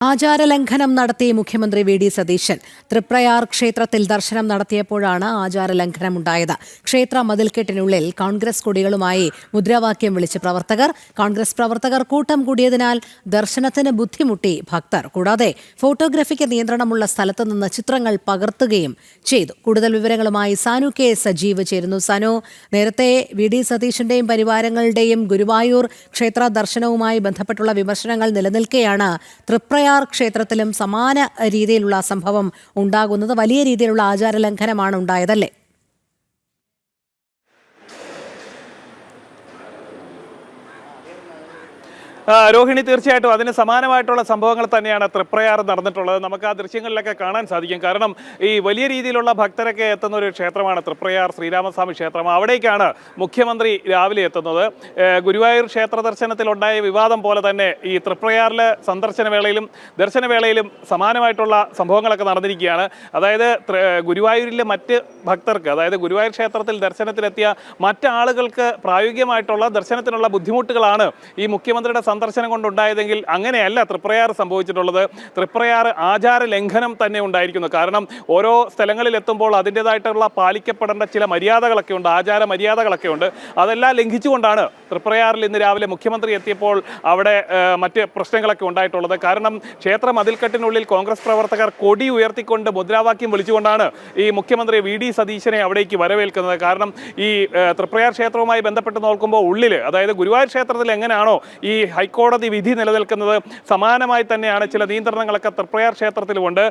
ആചാരലംഘനം നടത്തി മുഖ്യമന്ത്രി വി.ഡി. സതീശൻ തൃപ്രയാർ ക്ഷേത്രത്തിൽ ദർശനം നടത്തിയപ്പോഴാണ് ആചാരലംഘനമുണ്ടായത്. ക്ഷേത്ര മതിൽക്കെട്ടിനുള്ളിൽ കോൺഗ്രസ് കൊടികളുമായി മുദ്രാവാക്യം വിളിച്ച് കോൺഗ്രസ് പ്രവർത്തകർ കൂട്ടം കൂടിയതിനാൽ ദർശനത്തിന് ബുദ്ധിമുട്ടി ഭക്തർ. കൂടാതെ ഫോട്ടോഗ്രാഫിക്ക് നിയന്ത്രണമുള്ള സ്ഥലത്ത് നിന്ന് ചിത്രങ്ങൾ പകർത്തുകയും ചെയ്തു. കൂടുതൽ വിവരങ്ങളുമായി സാനു കെ സജീവ് ചേരുന്നു. സാനു, നേരത്തെ വി.ഡി. സതീശന്റെയും പരിവാരങ്ങളുടെയും ഗുരുവായൂർ ക്ഷേത്ര ദർശനവുമായി ബന്ധപ്പെട്ടുള്ള വിമർശനങ്ങൾ നിലനിൽക്കെയാണ് തൃപ്രയാർ ക്ഷേത്രത്തിലും സമാന രീതിയിലുള്ള സംഭവം ഉണ്ടാകുന്നത്. വലിയ രീതിയിലുള്ള ആചാരലംഘനമാണ് ഉണ്ടായതല്ലേ? രോഹിണി, തീർച്ചയായിട്ടും അതിന് സമാനമായിട്ടുള്ള സംഭവങ്ങൾ തന്നെയാണ് തൃപ്രയാർ നടന്നിട്ടുള്ളത്. നമുക്ക് ആ ദൃശ്യങ്ങളിലൊക്കെ കാണാൻ സാധിക്കും. കാരണം ഈ വലിയ രീതിയിലുള്ള ഭക്തരൊക്കെ എത്തുന്ന ഒരു ക്ഷേത്രമാണ് തൃപ്രയാർ ശ്രീരാമസ്വാമി ക്ഷേത്രം. അവിടേക്കാണ് മുഖ്യമന്ത്രി രാവിലെ എത്തുന്നത്. ഗുരുവായൂർ ക്ഷേത്ര ദർശനത്തിലുണ്ടായ വിവാദം പോലെ തന്നെ ഈ തൃപ്രയാറിലെ ദർശനവേളയിലും സമാനമായിട്ടുള്ള സംഭവങ്ങളൊക്കെ നടന്നിരിക്കുകയാണ്. അതായത് ഗുരുവായൂരിലെ മറ്റ് ഭക്തർക്ക്, അതായത് ഗുരുവായൂർ ക്ഷേത്രത്തിൽ ദർശനത്തിലെത്തിയ മറ്റാളുകൾക്ക് പ്രായോഗികമായിട്ടുള്ള ദർശനത്തിനുള്ള ബുദ്ധിമുട്ടുകളാണ് ഈ മുഖ്യമന്ത്രിയുടെ സന്ദർശനം കൊണ്ടുണ്ടായതെങ്കിൽ അങ്ങനെയല്ല തൃപ്രയാർ സംഭവിച്ചിട്ടുള്ളത്. തൃപ്രയാർ ആചാര ലംഘനം തന്നെ ഉണ്ടായിരിക്കുന്നു. കാരണം ഓരോ സ്ഥലങ്ങളിൽ എത്തുമ്പോൾ അതിൻ്റെതായിട്ടുള്ള പാലിക്കപ്പെടേണ്ട ചില മര്യാദകളൊക്കെ ഉണ്ട്, ആചാര മര്യാദകളൊക്കെ ഉണ്ട്. അതെല്ലാം ലംഘിച്ചുകൊണ്ടാണ് തൃപ്രയാറിൽ ഇന്ന് രാവിലെ മുഖ്യമന്ത്രി എത്തിയപ്പോൾ അവിടെ മറ്റ് പ്രശ്നങ്ങളൊക്കെ ഉണ്ടായിട്ടുള്ളത്. കാരണം ക്ഷേത്ര മതിൽക്കെട്ടിനുള്ളിൽ കോൺഗ്രസ് പ്രവർത്തകർ കൊടി ഉയർത്തിക്കൊണ്ട് മുദ്രാവാക്യം വിളിച്ചുകൊണ്ടാണ് ഈ മുഖ്യമന്ത്രി വി.ഡി. സതീശനെ അവിടേക്ക് വരവേൽക്കുന്നത്. കാരണം ഈ തൃപ്രയാർ ക്ഷേത്രവുമായി ബന്ധപ്പെട്ട് നോക്കുമ്പോൾ ഉള്ളിൽ, അതായത് ഗുരുവായൂർ ക്ഷേത്രത്തിൽ എങ്ങനെയാണോ ഈ ഹൈക്കോടതി വിധി നിലനിൽക്കുന്നത്, സമാനമായി തന്നെയാണ് ചില നിയന്ത്രണങ്ങളൊക്കെ തൃപ്രയാർ ക്ഷേത്രത്തിലുമുണ്ട്.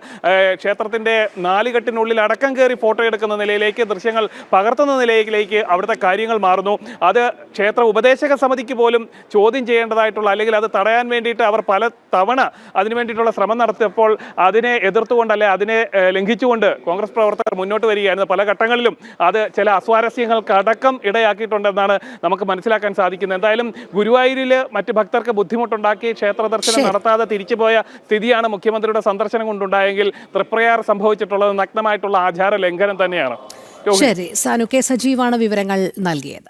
ക്ഷേത്രത്തിൻ്റെ നാലുകെട്ടിനുള്ളിൽ അടക്കം കയറി ഫോട്ടോ എടുക്കുന്ന നിലയിലേക്ക്, ദൃശ്യങ്ങൾ പകർത്തുന്ന നിലയിലേക്ക് അവിടുത്തെ കാര്യങ്ങൾ മാറുന്നു. അത് ക്ഷേത്ര ഉപദേശക സമിതിക്ക് പോലും ചോദ്യം ചെയ്യേണ്ടതായിട്ടുള്ള, അല്ലെങ്കിൽ അത് തടയാൻ വേണ്ടിയിട്ട് അവർ പല തവണ അതിനു വേണ്ടിയിട്ടുള്ള ശ്രമം നടത്തിയപ്പോൾ അതിനെ എതിർത്തുകൊണ്ട്, അതിനെ ലംഘിച്ചുകൊണ്ട് കോൺഗ്രസ് പ്രവർത്തകർ മുന്നോട്ട് വരികയായിരുന്നു. പല ഘട്ടങ്ങളിലും അത് ചില അസ്വാരസ്യങ്ങൾക്കടക്കം ഇടയാക്കിയിട്ടുണ്ടെന്നാണ് നമുക്ക് മനസ്സിലാക്കാൻ സാധിക്കുന്നത്. എന്തായാലും ഗുരുവായൂരിൽ മറ്റ് ഭക്തർക്ക് ബുദ്ധിമുട്ടുണ്ടാക്കി ക്ഷേത്ര ദർശനം നടത്താതെ തിരിച്ചുപോയ സ്ഥിതിയാണ് മുഖ്യമന്ത്രിയുടെ സന്ദർശനം കൊണ്ടുണ്ടായെങ്കിൽ തൃപ്രയാർ സംഭവിച്ചിട്ടുള്ളത് നഗ്നമായിട്ടുള്ള ആചാര ലംഘനം തന്നെയാണ്. ശരി, സാനു കെ സജീവാണ് വിവരങ്ങൾ നൽകിയത്.